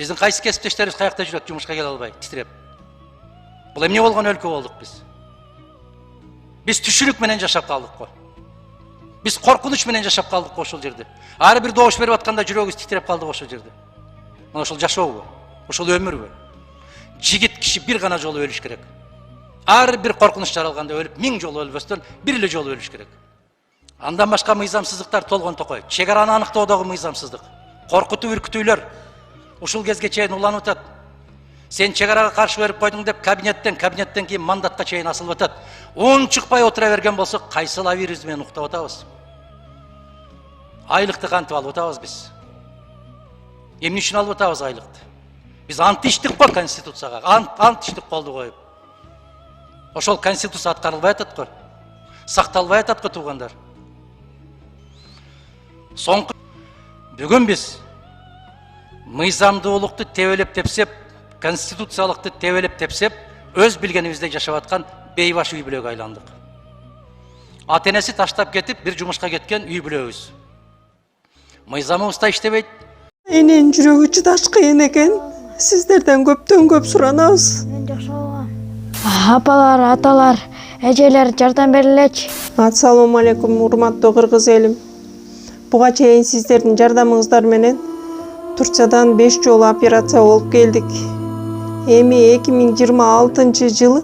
Биздин кайсы кесиптештерибиз каякта жүрөт, жумушка келе албай, титиреп. Бул эмне болгон өлкө болдук биз? Биз түшүнүк менен жашап калдык го. Биз коркунуч менен жашап калдык го ошол жерде. Ар бир добуш берип атканда жүрөгүбүз титиреп калды ошол жерде. Мына ошол жашообу? Ошол өмүрбү? Жигит киши бир гана жолу өлүш керек. Ар бир коркунуч жаралганда өлүп, 1000 жолу өлбөстөн бир эле жолу өлүш керек. Андан башка мыйзамсыздыктар толгон токой. Чек араны аныктоодогу мыйзамсыздык, коркутуу, үркүтүүлөр ушул кезге чейин уланып атат. Сен чек арага каршы берип койдуң деп кабинеттен кийин мандатка чейин асылып атат. Чыкпай отура берген болсок, кайсы лавирибиз менен уктап атабыз? Айлыкты кантип алып атабыз биз? Эмне үчүн алып атабыз айлыкты? Биз ант иштик го конституцияга, ант иштик колду коюп. Ошол конституция аткарылбай атат го. Сакталбай атат го туугандар. Соңку бүгүн биз мыйзамдуулукту тебелеп тепсеп, конституциялыкты тебелеп тепсеп, өз билгенибиздей жашап аткан бейбаш үй бүлөгө айландык. Ата-энеси таштап кетип, бир жумушка кеткен үй бүлөгүбүз. Мыйзамыбыз да иштебейт. Эненин жүрөгү чыдаш кыйын экен. Сиздерден көптөн көп суранабыз. Мен жакшы болгом. Апалар, аталар, эжелер жардам берилечи. Ассалому алейкум, урматтуу кыргыз элим. Буга чейин сиздердин жардамыңыздар менен Турциядан 5 жолу операция болуп келдик. Эми 2026 жылы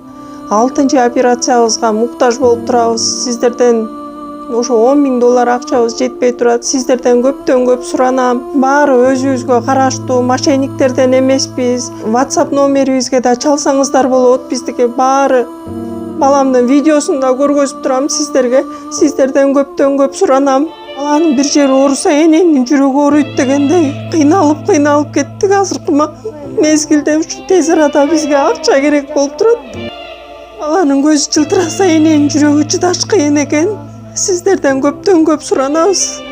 6-чы операциябызга муктаж болуп турабыз. Сиздерден ошо $10.000 акчабыз жетпей турат. Сиздерден көптөн көп суранам. Баары өзүбүзгө караштуу, мошенниктерден эмеспиз. WhatsApp номерибизге да чалсаңыздар болот. Биздики баары баламдын видеосун да көргөзүп турам сиздерге. Сиздерден көптөн көп суранам. Баланын бир жери ооруса эненин жүрөгү ооруйт дегендей кыйналып кеттик. Азыркы мезгилде ушу тез арада бизге акча керек болуп турат. Баланын көзү жылтыраса эненин жүрөгү чыдаш кыйын экен. Сиздерден көптөн көп суранабыз.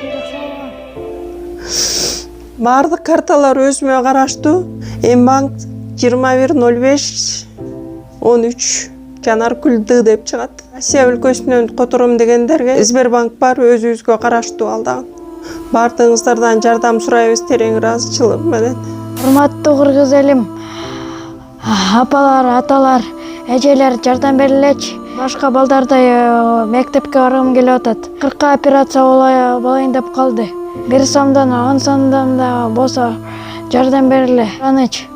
Баардык карталар өзүмө караштуу. Мбанк 210513 Жанаркүл Д деп чыгат. Россия өлкөсүнөн котором дегендерге Сбербанк бар, өзүбүзгө караштуу ал дагы. Баардыгыңыздардан жардам сурайбыз терең ыраазычылык менен. Урматтуу кыргыз элим, апалар, аталар, эжелер жардам берилечи. Башка балдардай мектепке баргым келип атат. 40 операция болайын деп калды. 1 сомдон 10 сомдон да болсо жардам бериле. Анычы.